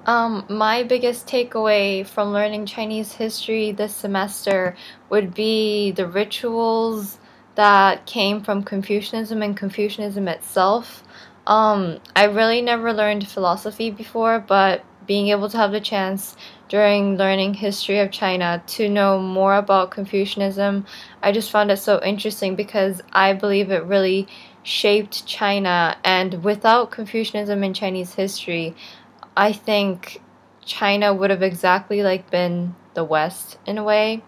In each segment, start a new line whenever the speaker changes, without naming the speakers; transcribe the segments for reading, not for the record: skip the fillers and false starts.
My biggest takeaway from learning Chinese history this semester would be the rituals that came from Confucianism and Confucianism itself. I really never learned philosophy before, but being able to have the chance during learning history of China to know more about Confucianism, I just found it so interesting because I believe it really shaped China, and without Confucianism in Chinese history, I think China would have exactly like been the West in a way.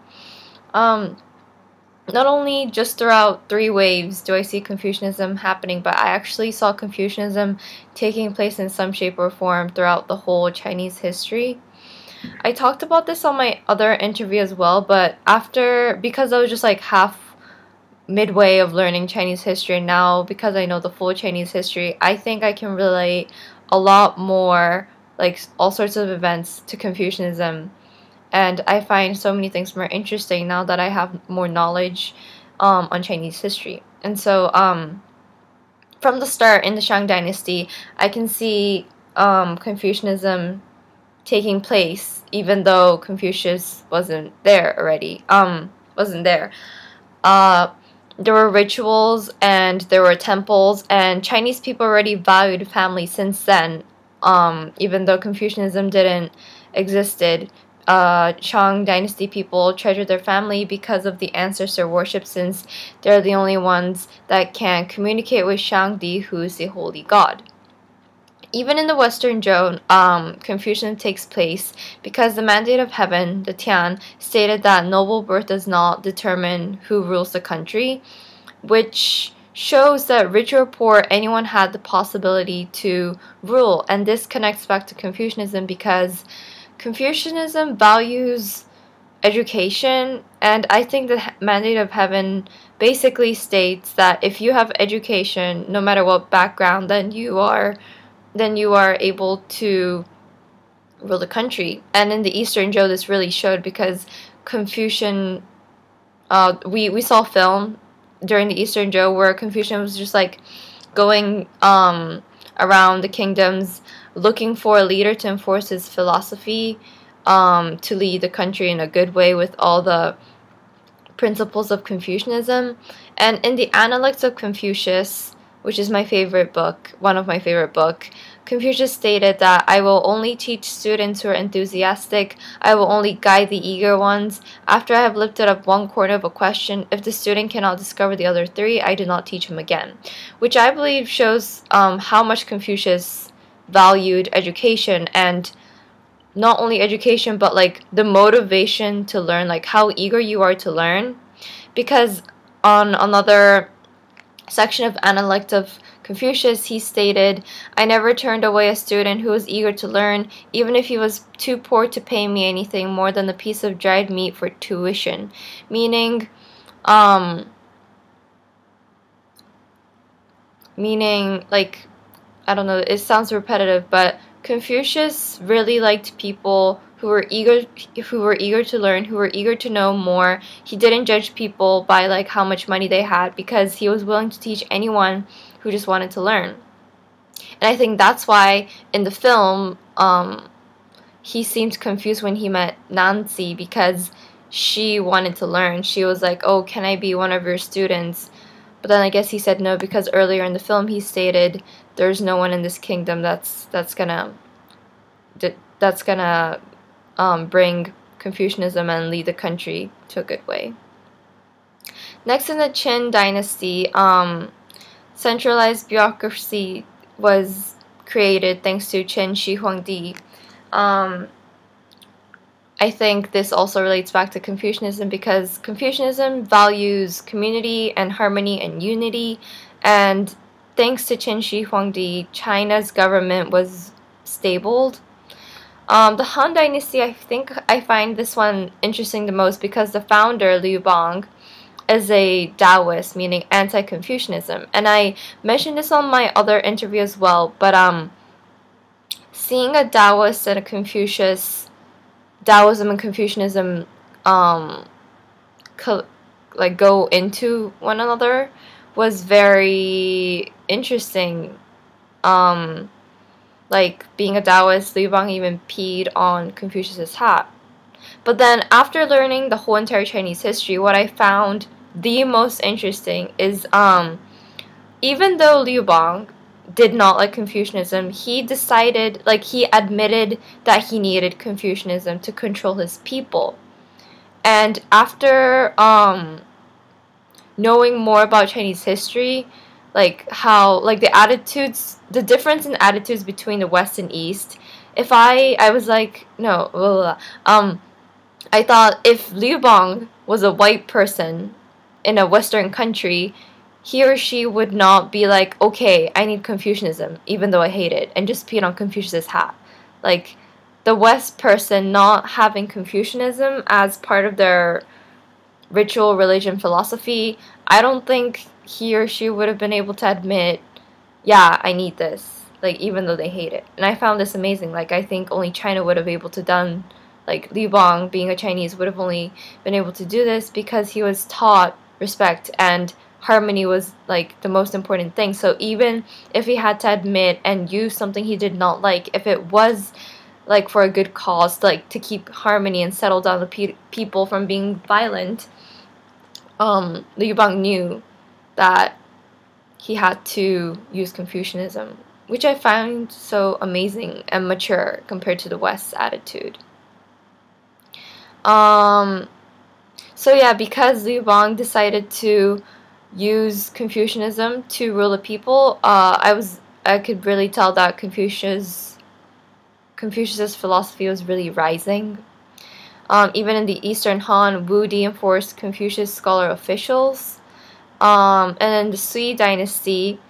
Um, Not only just throughout three waves do I see Confucianism happening, but I actually saw Confucianism taking place in some shape or form throughout the whole Chinese history. I talked about this on my other interview as well, but because I was just like half midway of learning Chinese history, and now because I know the full Chinese history, I think I can relate a lot more, like all sorts of events, to Confucianism. And I find so many things more interesting now that I have more knowledge on Chinese history. And so, from the start in the Shang Dynasty, I can see Confucianism taking place, even though Confucius wasn't there already. Wasn't there. Uh, there were rituals and there were temples, and Chinese people already valued family since then. Even though Confucianism didn't existed, Shang Dynasty people treasure their family because of the ancestor worship, since they're the only ones that can communicate with Shangdi, who is the holy god. Even in the Western Zhou, Confucianism takes place because the mandate of heaven, the Tian, stated that noble birth does not determine who rules the country, which shows that rich or poor, anyone had the possibility to rule. And this connects back to Confucianism because Confucianism values education, and I think the mandate of heaven basically states that if you have education, no matter what background, then you are able to rule the country. And in the Eastern Zhou, this really showed because Confucian, we saw film during the Eastern Zhou where Confucian was just like going around the kingdoms looking for a leader to enforce his philosophy, to lead the country in a good way with all the principles of Confucianism. And in the Analects of Confucius, which is my favorite book, one of my favorite book, Confucius stated that I will only teach students who are enthusiastic. I will only guide the eager ones. After I have lifted up one corner of a question, if the student cannot discover the other three, I do not teach him again. Which I believe shows how much Confucius valued education, and not only education, but like the motivation to learn, like how eager you are to learn. Because on another section of Analect of Confucius, he stated, I never turned away a student who was eager to learn, even if he was too poor to pay me anything more than a piece of dried meat for tuition. Meaning, like, I don't know, it sounds repetitive, but Confucius really liked people who were eager to learn, who were eager to know more. He didn't judge people by like how much money they had, because he was willing to teach anyone who just wanted to learn. And I think that's why in the film, he seemed confused when he met Nancy, because she wanted to learn. She was like, "Oh, can I be one of your students?" But then I guess he said no, because earlier in the film he stated, "There's no one in this kingdom that's gonna bring Confucianism and lead the country to a good way." Next, in the Qin dynasty, centralized bureaucracy was created thanks to Qin Shi Huangdi. I think this also relates back to Confucianism, because Confucianism values community and harmony and unity, and thanks to Qin Shi Huangdi, China's government was stabled. The Han Dynasty, I think I find this one interesting the most because the founder, Liu Bang, is a Taoist, meaning anti-Confucianism. And I mentioned this on my other interview as well, but seeing a Taoist and a Taoism and Confucianism like go into one another was very interesting. Like, being a Taoist, Liu Bang even peed on Confucius's hat. But then, after learning the whole entire Chinese history, what I found the most interesting is, even though Liu Bang did not like Confucianism, he decided, like, he admitted that he needed Confucianism to control his people. And after knowing more about Chinese history, like how, like, the attitudes, the difference in attitudes between the West and East, if I was like, no, blah, blah, blah. I thought if Liu Bang was a white person in a Western country, he or she would not be like, okay, I need Confucianism, even though I hate it, and just peed on Confucius's hat. Like, the West person not having Confucianism as part of their ritual, religion, philosophy, I don't think he or she would have been able to admit, yeah, I need this, like, even though they hate it. And I found this amazing. Like, I think only China would have able to done, like, Liu Bang, being a Chinese, would have only been able to do this because he was taught respect and harmony was, like, the most important thing. So even if he had to admit and use something he did not like, if it was, like, for a good cause, like, to keep harmony and settle down the people from being violent, Liu Bang knew that he had to use Confucianism, which I find so amazing and mature compared to the West's attitude. So yeah, because Liu Bang decided to use Confucianism to rule the people, I could really tell that Confucius's philosophy was really rising. Even in the Eastern Han, Wu reinforced Confucius scholar officials. And in the Sui dynasty,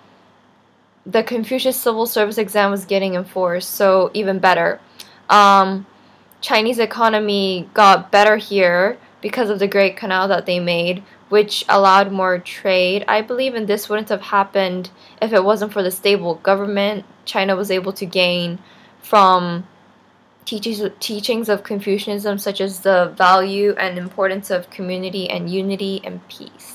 the Confucius civil service exam was getting enforced, so even better. Chinese economy got better here because of the Great Canal that they made, which allowed more trade, I believe, and this wouldn't have happened if it wasn't for the stable government China was able to gain from teachings of Confucianism, such as the value and importance of community and unity and peace.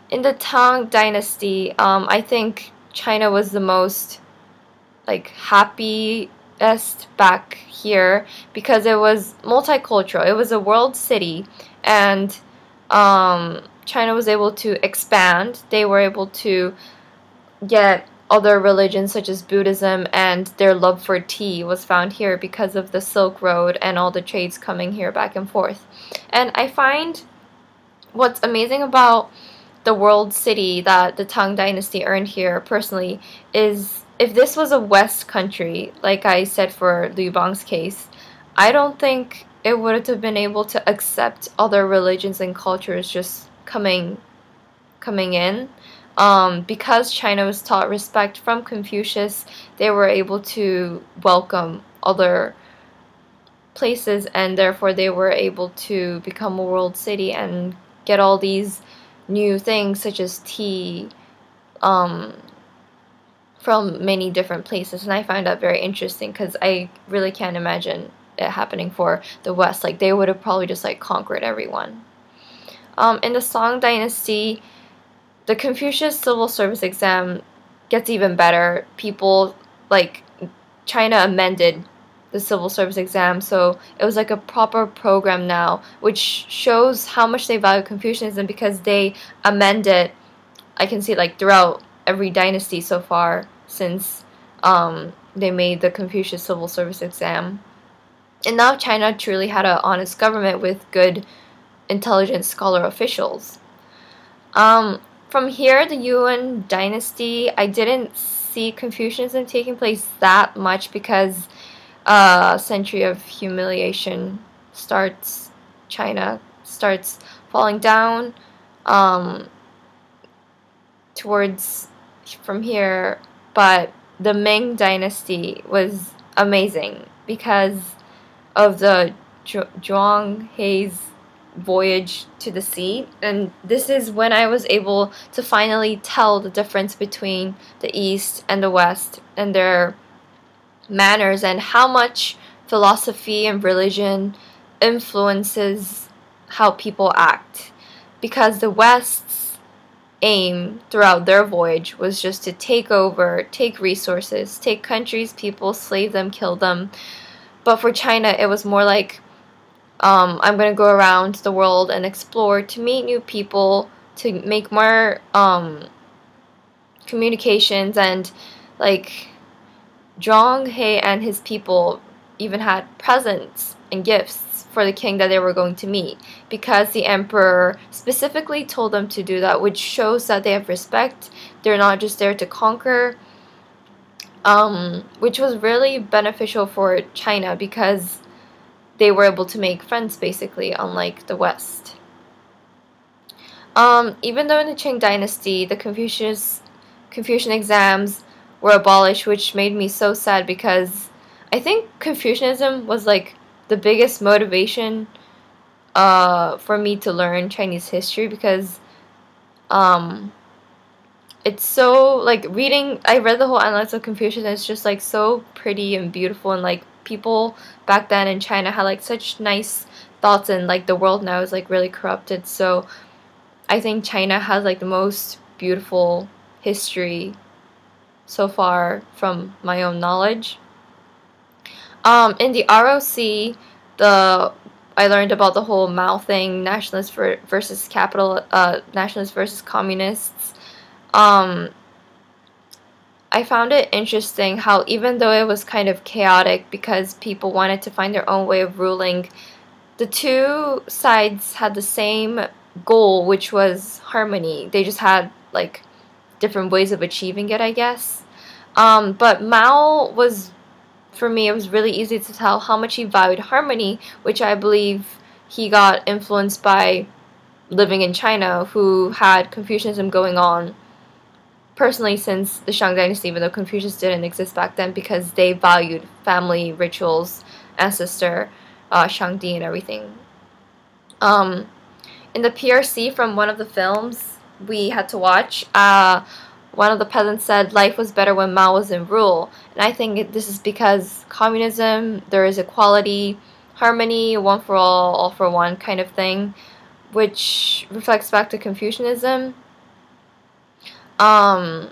In the Tang Dynasty, I think China was the most, like, happiest back here because it was multicultural. It was a world city, and China was able to expand. They were able to get other religions such as Buddhism, and their love for tea was found here because of the Silk Road and all the trades coming here back and forth. And I find what's amazing about the world city that the Tang Dynasty earned here, personally, is if this was a West country, like I said for Liu Bang's case, I don't think it would have been able to accept other religions and cultures just coming in. Because China was taught respect from Confucius, they were able to welcome other places, and therefore they were able to become a world city and get all these new things such as tea from many different places. And I find that very interesting because I really can't imagine it happening for the West. Like, they would have probably just, like, conquered everyone. In the Song Dynasty, the Confucius civil service exam gets even better. People, like, China amended the civil service exam, so it was like a proper program now, which shows how much they value Confucianism because they amend it. I can see it, like, throughout every dynasty so far since they made the Confucius civil service exam. And now China truly had an honest government with good, intelligent scholar officials. From here, the Yuan dynasty, I didn't see Confucianism taking place that much because a century of humiliation starts. China starts falling down towards from here. But the Ming dynasty was amazing because of the Zhuang He's voyage to the sea, and this is when I was able to finally tell the difference between the East and the West and their manners and how much philosophy and religion influences how people act, because the West's aim throughout their voyage was just to take over, take resources, take countries, people, slave them, kill them. But for China, it was more like, I'm going to go around the world and explore, to meet new people, to make more communications, and like Zhang He and his people even had presents and gifts for the king that they were going to meet, because the emperor specifically told them to do that, which shows that they have respect. They're not just there to conquer, which was really beneficial for China because they were able to make friends, basically, unlike the West. Even though in the Qing dynasty, the Confucian exams were abolished, which made me so sad because I think Confucianism was like the biggest motivation for me to learn Chinese history, because it's so, like, I read the whole Analects of Confucius, and it's just like so pretty and beautiful, and like people back then in China had like such nice thoughts, and like the world now is like really corrupted. So I think China has like the most beautiful history so far from my own knowledge. In the ROC, I learned about the whole Mao thing, nationalists versus nationalists versus communists. I found it interesting how, even though it was kind of chaotic because people wanted to find their own way of ruling, the two sides had the same goal, which was harmony. They just had like different ways of achieving it, I guess. But Mao was, for me, it was really easy to tell how much he valued harmony, which I believe he got influenced by living in China, who had Confucianism going on personally since the Shang Dynasty, even though Confucius didn't exist back then, because they valued family rituals, ancestor, Shangdi, and everything. In the PRC from one of the films we had to watch, one of the peasants said life was better when Mao was in rule. And I think this is because communism, there is equality, harmony, one for all for one kind of thing, which reflects back to Confucianism. Mao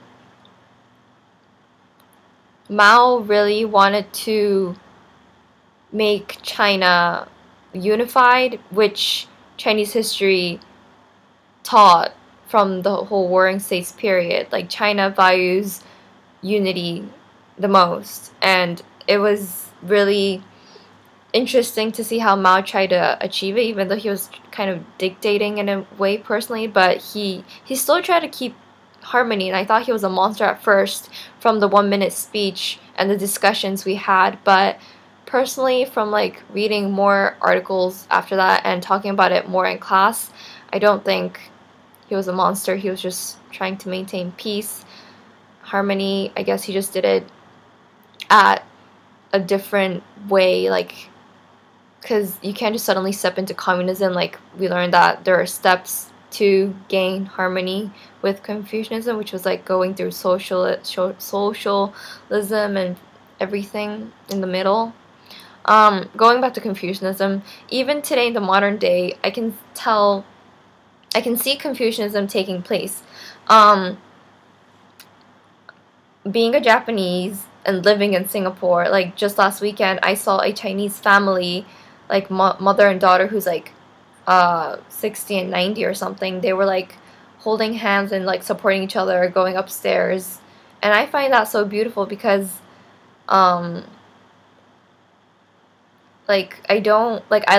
really wanted to make China unified, which Chinese history taught from the whole Warring States period. Like, China values unity the most, and it was really interesting to see how Mao tried to achieve it, even though he was kind of dictating in a way personally, but he still tried to keep harmony. And I thought he was a monster at first from the 1-minute speech and the discussions we had, but personally, from like reading more articles after that and talking about it more in class, I don't think he was a monster. He was just trying to maintain peace, harmony. I guess he just did it at a different way, like, because you can't just suddenly step into communism. Like, we learned that there are steps to gain harmony with Confucianism, which was like going through socialism and everything in the middle. Going back to Confucianism, even today in the modern day, I can see Confucianism taking place. Being a Japanese and living in Singapore, like just last weekend, I saw a Chinese family, like mother and daughter, who's like 60 and 90 or something. They were like holding hands and like supporting each other, going upstairs, and I find that so beautiful because I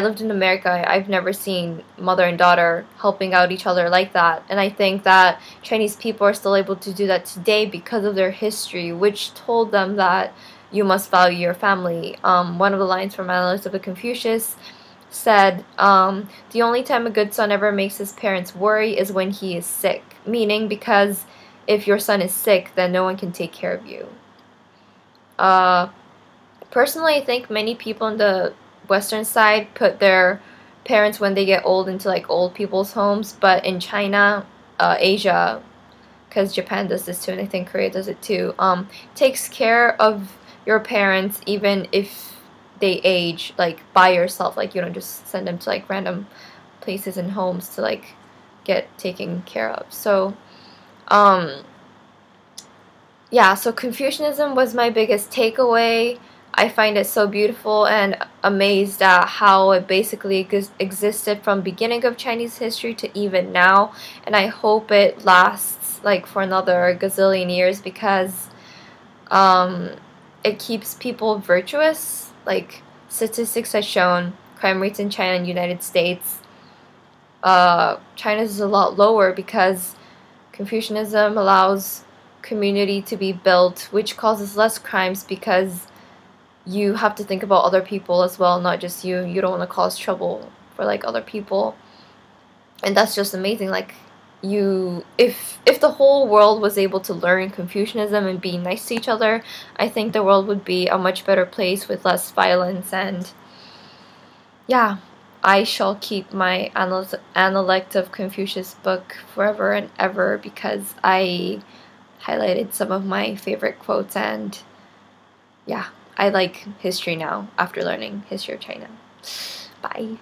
lived in America. I've never seen mother and daughter helping out each other like that, and I think that Chinese people are still able to do that today because of their history, which told them that you must value your family. One of the lines from Analects of Confucius said, the only time a good son ever makes his parents worry is when he is sick, meaning because if your son is sick, then no one can take care of you. Personally, I think many people in the Western side put their parents when they get old into like old people's homes, but in China, Asia, because Japan does this too, and I think Korea does it too, takes care of your parents even if they age, like, by yourself. Like, you don't just send them to like random places and homes to like get taken care of. So Um, yeah, so Confucianism was my biggest takeaway. I find it so beautiful and amazed at how it basically existed from beginning of Chinese history to even now, and I hope it lasts like for another gazillion years because um, it keeps people virtuous. Like statistics have shown, crime rates in China and United States, China's is a lot lower because Confucianism allows community to be built, which causes less crimes because you have to think about other people as well, not just you. You don't want to cause trouble for like other people, and that's just amazing. Like if the whole world was able to learn Confucianism and be nice to each other, I think the world would be a much better place with less violence. And yeah, I shall keep my Analect of Confucius book forever and ever because I highlighted some of my favorite quotes, and yeah, I like history now after learning history of China. Bye.